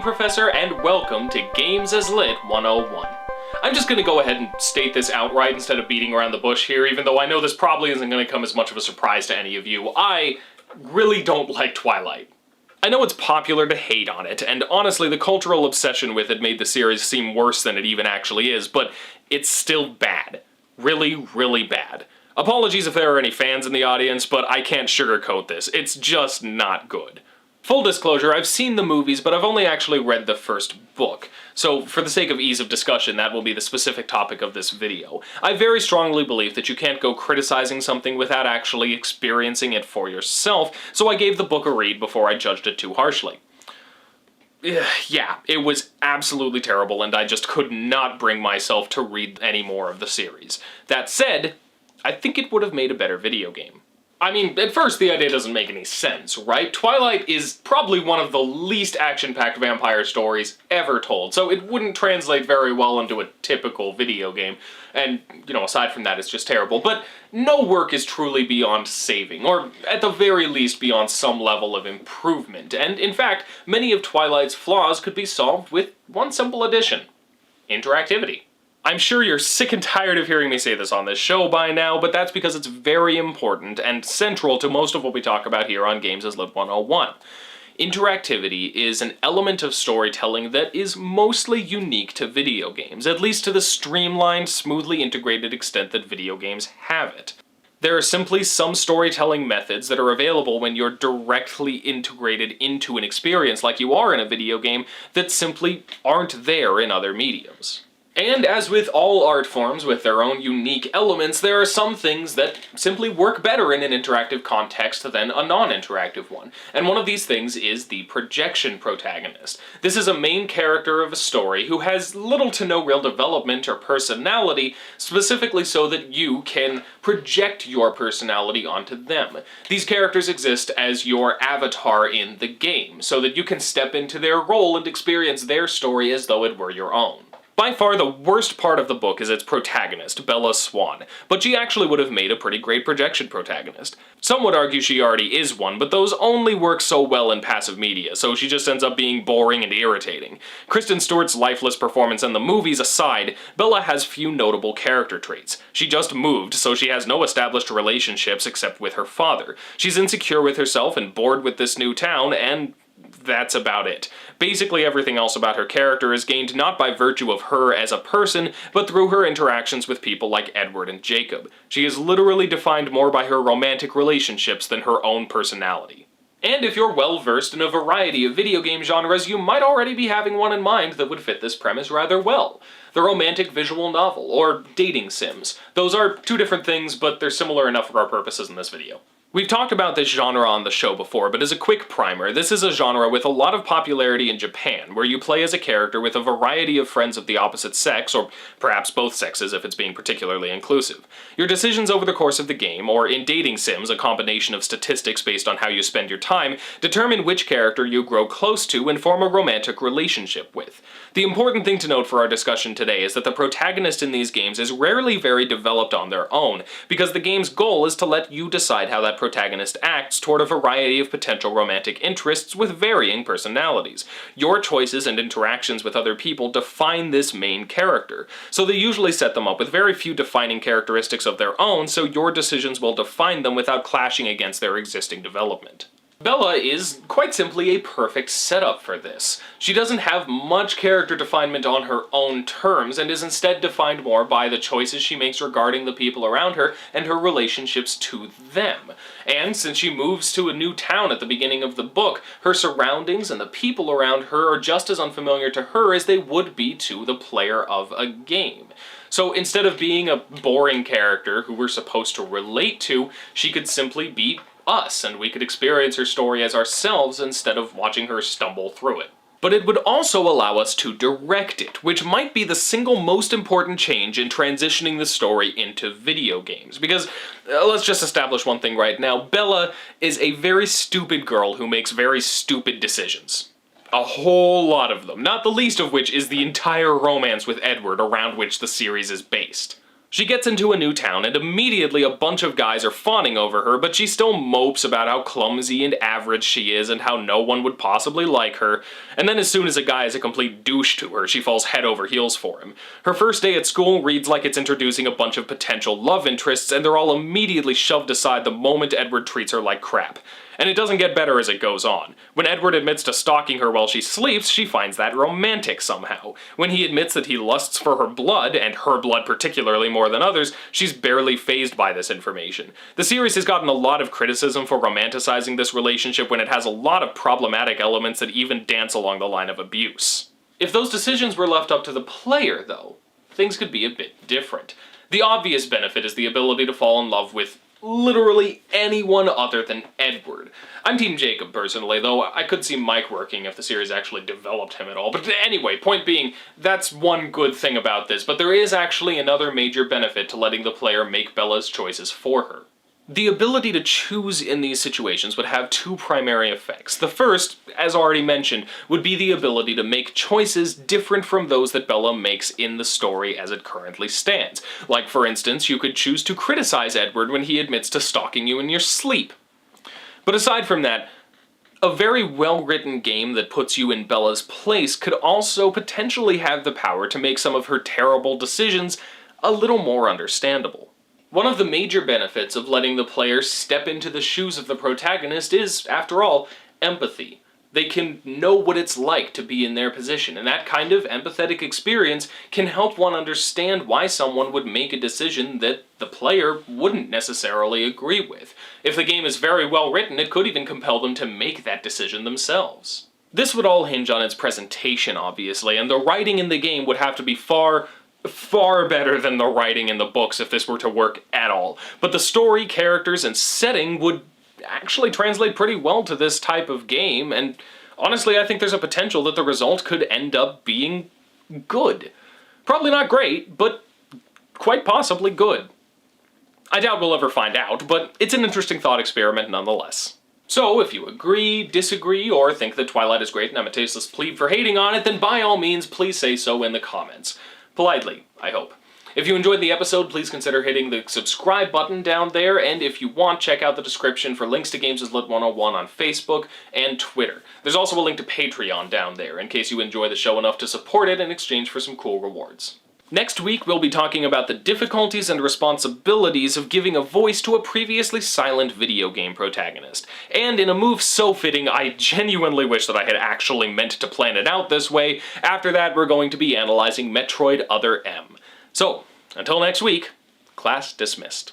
Professor, and welcome to Games as Lit 101. I'm just gonna go ahead and state this outright instead of beating around the bush here, even though I know this probably isn't gonna come as much of a surprise to any of you. I really don't like Twilight. I know it's popular to hate on it, and honestly the cultural obsession with it made the series seem worse than it even actually is, but it's still bad. Really, really bad. Apologies if there are any fans in the audience, but I can't sugarcoat this. It's just not good. Full disclosure, I've seen the movies, but I've only actually read the first book. So for the sake of ease of discussion, that will be the specific topic of this video. I very strongly believe that you can't go criticizing something without actually experiencing it for yourself, so I gave the book a read before I judged it too harshly. Yeah, it was absolutely terrible, and I just could not bring myself to read any more of the series. That said, I think it would have made a better video game. I mean, at first the idea doesn't make any sense, right? Twilight is probably one of the least action-packed vampire stories ever told, so it wouldn't translate very well into a typical video game. And, you know, aside from that, it's just terrible. But no work is truly beyond saving, or at the very least beyond some level of improvement. And in fact, many of Twilight's flaws could be solved with one simple addition: interactivity. I'm sure you're sick and tired of hearing me say this on this show by now, but that's because it's very important and central to most of what we talk about here on Games as Lit 101. Interactivity is an element of storytelling that is mostly unique to video games, at least to the streamlined, smoothly integrated extent that video games have it. There are simply some storytelling methods that are available when you're directly integrated into an experience like you are in a video game that simply aren't there in other mediums. And as with all art forms with their own unique elements, there are some things that simply work better in an interactive context than a non-interactive one. And one of these things is the projection protagonist. This is a main character of a story who has little to no real development or personality, specifically so that you can project your personality onto them. These characters exist as your avatar in the game, so that you can step into their role and experience their story as though it were your own. By far the worst part of the book is its protagonist, Bella Swan, but she actually would have made a pretty great projection protagonist. Some would argue she already is one, but those only work so well in passive media, so she just ends up being boring and irritating. Kristen Stewart's lifeless performance and the movies aside, Bella has few notable character traits. She just moved, so she has no established relationships except with her father. She's insecure with herself and bored with this new town, and that's about it. Basically everything else about her character is gained not by virtue of her as a person, but through her interactions with people like Edward and Jacob. She is literally defined more by her romantic relationships than her own personality. And if you're well versed in a variety of video game genres, you might already be having one in mind that would fit this premise rather well. The romantic visual novel, or dating sims. Those are two different things, but they're similar enough for our purposes in this video. We've talked about this genre on the show before, but as a quick primer, this is a genre with a lot of popularity in Japan, where you play as a character with a variety of friends of the opposite sex, or perhaps both sexes if it's being particularly inclusive. Your decisions over the course of the game, or in dating sims, a combination of statistics based on how you spend your time, determine which character you grow close to and form a romantic relationship with. The important thing to note for our discussion today is that the protagonist in these games is rarely very developed on their own, because the game's goal is to let you decide how that protagonist acts toward a variety of potential romantic interests with varying personalities. Your choices and interactions with other people define this main character, so they usually set them up with very few defining characteristics of their own, so your decisions will define them without clashing against their existing development. Bella is, quite simply, a perfect setup for this. She doesn't have much character definement on her own terms, and is instead defined more by the choices she makes regarding the people around her and her relationships to them. And since she moves to a new town at the beginning of the book, her surroundings and the people around her are just as unfamiliar to her as they would be to the player of a game. So instead of being a boring character who we're supposed to relate to, she could simply be us, and we could experience her story as ourselves instead of watching her stumble through it. But it would also allow us to direct it, which might be the single most important change in transitioning the story into video games. Because, let's just establish one thing right now, Bella is a very stupid girl who makes very stupid decisions. A whole lot of them, not the least of which is the entire romance with Edward around which the series is based. She gets into a new town, and immediately a bunch of guys are fawning over her, but she still mopes about how clumsy and average she is and how no one would possibly like her. And then as soon as a guy is a complete douche to her, she falls head over heels for him. Her first day at school reads like it's introducing a bunch of potential love interests, and they're all immediately shoved aside the moment Edward treats her like crap. And it doesn't get better as it goes on. When Edward admits to stalking her while she sleeps, she finds that romantic somehow. When he admits that he lusts for her blood, and her blood particularly more than others, she's barely fazed by this information. The series has gotten a lot of criticism for romanticizing this relationship when it has a lot of problematic elements that even dance along the line of abuse. If those decisions were left up to the player, though, things could be a bit different. The obvious benefit is the ability to fall in love with literally anyone other than Edward. I'm Team Jacob personally, though I could see Mike working if the series actually developed him at all. But anyway, point being, that's one good thing about this, but there is actually another major benefit to letting the player make Bella's choices for her. The ability to choose in these situations would have two primary effects. The first, as already mentioned, would be the ability to make choices different from those that Bella makes in the story as it currently stands. Like, for instance, you could choose to criticize Edward when he admits to stalking you in your sleep. But aside from that, a very well-written game that puts you in Bella's place could also potentially have the power to make some of her terrible decisions a little more understandable. One of the major benefits of letting the player step into the shoes of the protagonist is, after all, empathy. They can know what it's like to be in their position, and that kind of empathetic experience can help one understand why someone would make a decision that the player wouldn't necessarily agree with. If the game is very well written, it could even compel them to make that decision themselves. This would all hinge on its presentation, obviously, and the writing in the game would have to be far better than the writing in the books if this were to work at all. But the story, characters, and setting would actually translate pretty well to this type of game, and honestly, I think there's a potential that the result could end up being good. Probably not great, but quite possibly good. I doubt we'll ever find out, but it's an interesting thought experiment nonetheless. So, if you agree, disagree, or think that Twilight is great and I'm a tasteless plebe for hating on it, then by all means, please say so in the comments. Politely, I hope. If you enjoyed the episode, please consider hitting the subscribe button down there, and if you want, check out the description for links to Games as Lit 101 on Facebook and Twitter. There's also a link to Patreon down there, in case you enjoy the show enough to support it in exchange for some cool rewards. Next week, we'll be talking about the difficulties and responsibilities of giving a voice to a previously silent video game protagonist. And in a move so fitting, I genuinely wish that I had actually meant to plan it out this way. After that, we're going to be analyzing Metroid Other M. So, until next week, class dismissed.